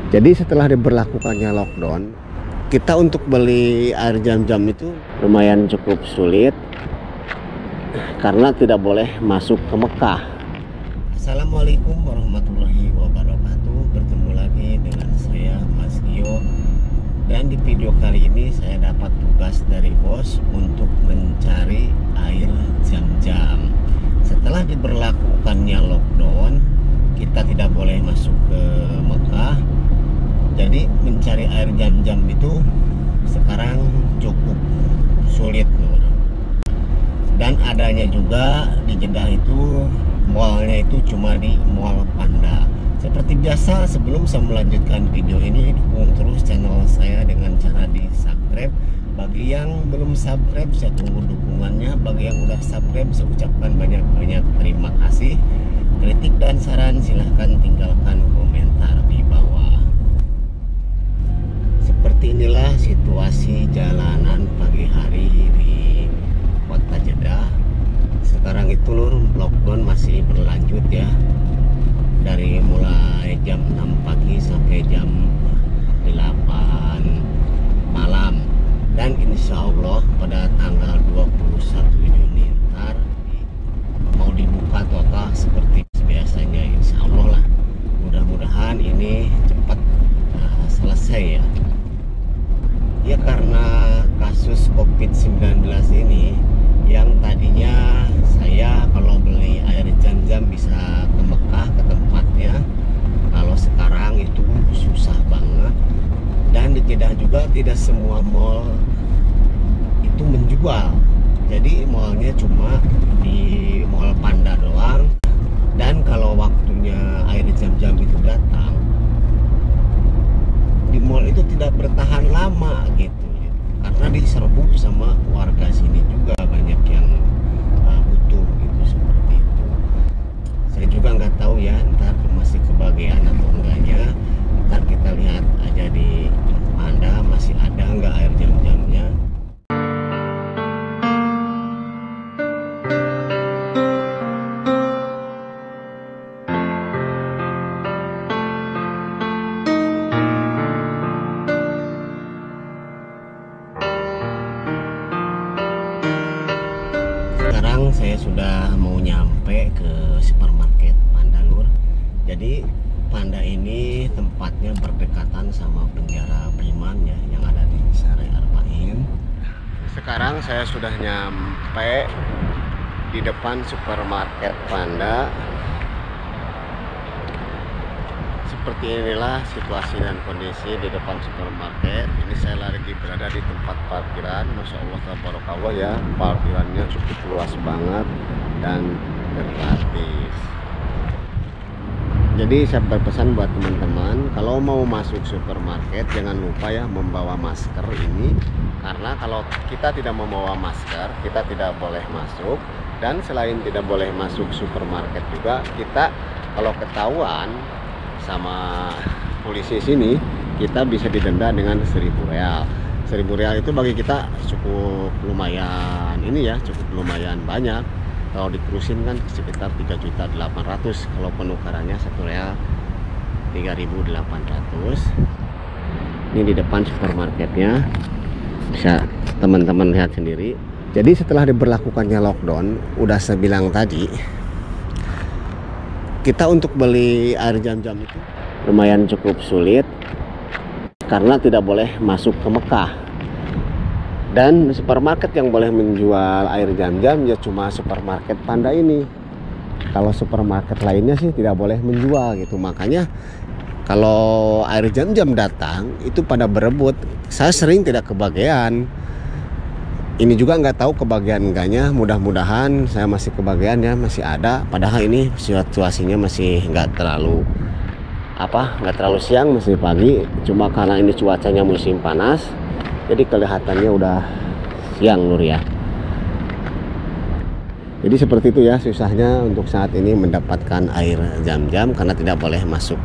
Jadi setelah diberlakukannya lockdown, kita untuk beli air jam-jam itu lumayan cukup sulit karena tidak boleh masuk ke Mekah. Assalamualaikum warahmatullahi wabarakatuh. Bertemu lagi dengan saya Mas Gio. Dan di video kali ini saya dapat tugas dari bos untuk mencari air jam-jam. Setelah diberlakukannya lockdown, kita tidak boleh masuk ke Mekah. Jadi mencari air jam-jam itu sekarang cukup sulit, Lur. Dan adanya juga di Jeddah itu mallnya itu cuma di Mall Panda. Seperti biasa, sebelum saya melanjutkan video ini, dukung terus channel saya dengan cara di subscribe. Bagi yang belum subscribe, saya tunggu dukungannya. Bagi yang udah subscribe, saya ucapkan banyak-banyak terima kasih. Kritik dan saran silahkan tinggalkan komentar di bawah. Seperti inilah situasi jalanan pagi hari di kota Jeddah. Sekarang itu, Lur, lockdown masih berlanjut ya. Dari mulai jam 6 pagi sampai jam 8 malam. Dan insya Allah pada tanggal 21 Juni ntar mau dibuka total seperti biasanya, insya Allah lah. Mudah-mudahan ini cepat selesai ya. Ya, karena kasus COVID-19 ini yang tadinya saya kalau beli air jam-jam bisa ke Mekah, ke tempatnya, kalau sekarang itu susah banget. Dan di Jeddah juga tidak semua mall itu menjual. Jadi mallnya cuma di Mall Panda doang. Dan kalau waktunya air jam-jam itu datang, di mall itu tidak bertahan lama gitu, karena diserbu sama warga sini juga, banyak yang butuh gitu, seperti itu. Saya juga nggak tahu ya ntar masih kebagian atau enggaknya. Ntar kita lihat aja di Panda masih ada nggak air jam-jamnya. Sekarang saya sudah mau nyampe ke supermarket Panda, Lur. Jadi Panda ini tempatnya berdekatan sama penjara Priman ya, yang ada di Syar'i Arba'in. Sekarang saya sudah nyampe di depan supermarket Panda. Seperti inilah situasi dan kondisi di depan supermarket. Ini saya lagi berada di tempat parkiran. Masya Allah, tabarakallah ya, parkirannya cukup luas banget dan gratis. Jadi saya berpesan buat teman-teman, kalau mau masuk supermarket jangan lupa ya membawa masker ini, karena kalau kita tidak membawa masker kita tidak boleh masuk. Dan selain tidak boleh masuk supermarket juga, kita kalau ketahuan sama polisi sini, kita bisa didenda dengan 1.000 real. 1.000 real itu bagi kita cukup lumayan ini ya, cukup lumayan banyak. Kalau diterusin kan sekitar 3.800.000. Kalau penukarannya 1 real 3.800. Ini di depan supermarketnya, bisa teman-teman lihat sendiri. Jadi setelah diberlakukannya lockdown, udah saya bilang tadi, kita untuk beli air jam-jam itu lumayan cukup sulit karena tidak boleh masuk ke Mekah. Dan supermarket yang boleh menjual air jam-jam ya cuma supermarket Panda ini. Kalau supermarket lainnya sih tidak boleh menjual gitu. Makanya kalau air jam-jam datang itu pada berebut. Saya sering tidak kebagian. Ini juga nggak tahu kebagian enggaknya. Mudah-mudahan saya masih kebagian ya, masih ada. Padahal ini situasinya masih nggak terlalu siang, masih pagi. Cuma karena ini cuacanya musim panas, jadi kelihatannya udah siang, Lur ya. Jadi seperti itu ya susahnya untuk saat ini mendapatkan air jam-jam karena tidak boleh masuk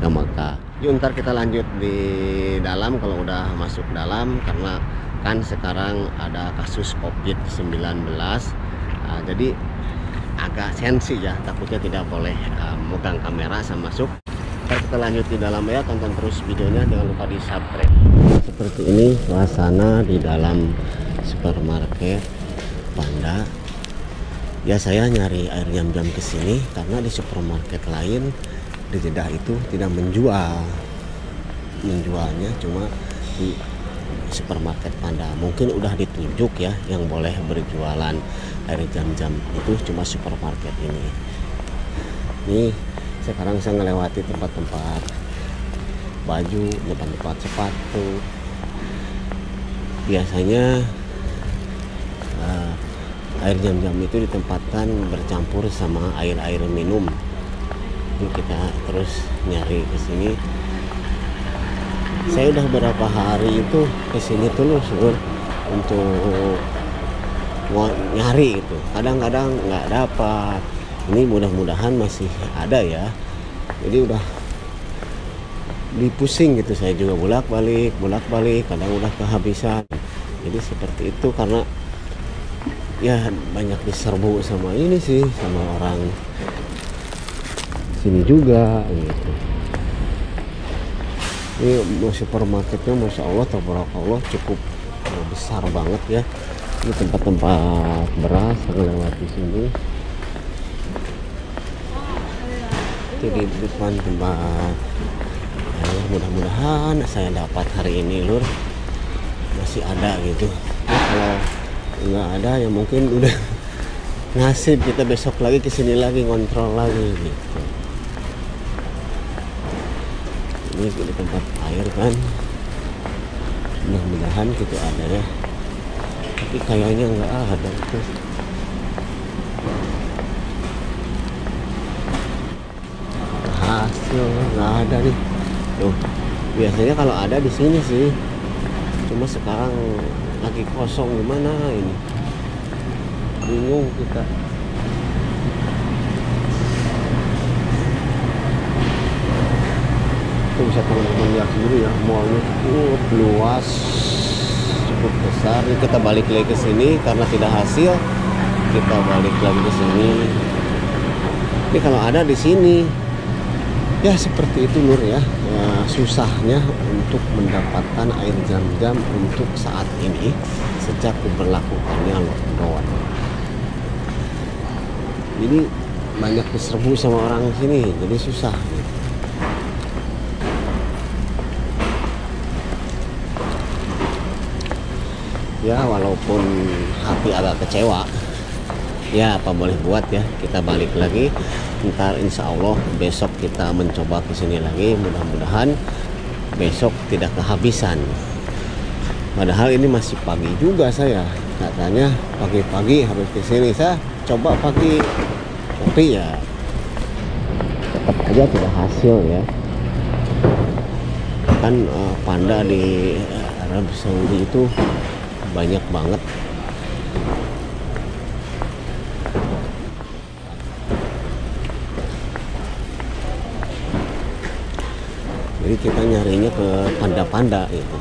ke Mekah. Yuk ntar kita lanjut di dalam kalau udah masuk dalam, karena kan sekarang ada kasus COVID-19. Jadi agak sensi ya, takutnya tidak boleh megang kamera sama masuk. Ntar kita lanjut di dalam ya, tonton terus videonya, jangan lupa di subscribe. Seperti ini suasana di dalam supermarket Panda. Ya saya nyari air jam-jam ke sini karena di supermarket lain di Jeddah itu tidak menjualnya, cuma di supermarket Panda. Mungkin udah ditunjuk ya yang boleh berjualan air jam-jam itu cuma supermarket ini. Nih sekarang saya ngelewati tempat-tempat baju, tempat-tempat sepatu. Biasanya air jam-jam itu ditempatkan bercampur sama air minum. Ini kita terus nyari ke sini. Saya udah beberapa hari itu ke sini terus untuk nyari itu. Kadang-kadang nggak dapat. Ini mudah-mudahan masih ada ya. Jadi udah dipusing gitu, saya juga bolak-balik, kadang udah kehabisan. Jadi seperti itu karena ya banyak diserbu sama ini sih, sama orang sini juga gitu. Ini supermarketnya Masya Allah tabarakallah cukup besar banget ya. Ini tempat-tempat beras melewati sini. Itu di depan tempat. Mudah-mudahan saya dapat hari ini lur, masih ada gitu ya. Kalau nggak ada ya mungkin udah nasib, kita besok lagi kesini lagi ngontrol lagi gitu. Ini di tempat air kan, mudah-mudahan gitu ada ya, tapi kayaknya nggak ada itu. Hasil nggak ada nih. Tuh, biasanya kalau ada di sini sih, cuma sekarang lagi kosong, gimana ini? Bingung kita. Itu bisa teman-teman lihat sendiri ya, mallnya cukup luas, cukup besar. Ini kita balik lagi ke sini karena tidak hasil. Kita balik lagi ke sini. Ini kalau ada di sini. Ya seperti itu lur ya, susahnya untuk mendapatkan air jam-jam untuk saat ini sejak diberlakukannya lockdown. Jadi banyak diserbu sama orang sini, jadi susah gitu. Ya walaupun hati agak kecewa, ya apa boleh buat ya, kita balik lagi. Ntar insya Allah besok kita mencoba kesini lagi, mudah-mudahan besok tidak kehabisan. Padahal ini masih pagi juga, saya katanya pagi-pagi harus kesini. Saya coba pagi, tapi ya tetap aja tidak hasil ya. Kan Panda di Arab Saudi itu banyak banget. Jadi kita nyarinya ke Panda-Panda itu.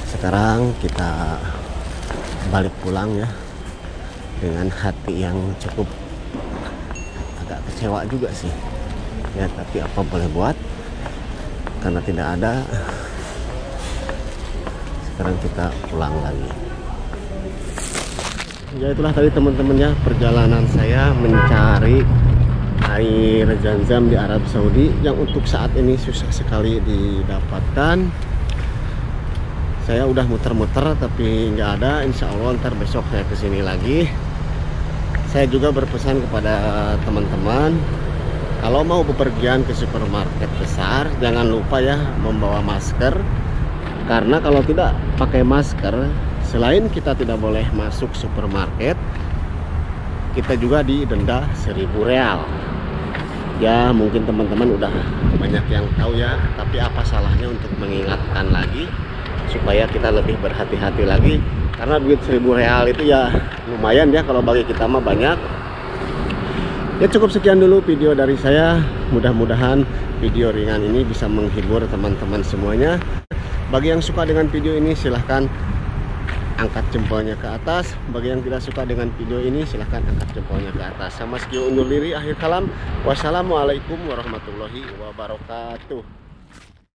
Sekarang kita balik pulang ya dengan hati yang cukup agak kecewa juga sih. Ya tapi apa boleh buat, karena tidak ada. Sekarang kita pulang lagi. Ya itulah tadi teman-teman ya, perjalanan saya mencari air zam-zam di Arab Saudi yang untuk saat ini susah sekali didapatkan. Saya udah muter-muter tapi nggak ada. Insya Allah ntar besok saya kesini lagi. Saya juga berpesan kepada teman-teman, kalau mau bepergian ke supermarket besar jangan lupa ya membawa masker, karena kalau tidak pakai masker, selain kita tidak boleh masuk supermarket, kita juga didenda 1.000 real. Ya mungkin teman-teman udah banyak yang tahu ya, tapi apa salahnya untuk mengingatkan lagi supaya kita lebih berhati-hati lagi, karena duit 1.000 real itu ya lumayan ya, kalau bagi kita mah banyak. Ya cukup sekian dulu video dari saya, mudah-mudahan video ringan ini bisa menghibur teman-teman semuanya. Bagi yang suka dengan video ini silahkan angkat jempolnya ke atas. Bagi yang tidak suka dengan video ini, silahkan angkat jempolnya ke atas. Sama Skio undur diri, akhir kalam. Wassalamualaikum warahmatullahi wabarakatuh.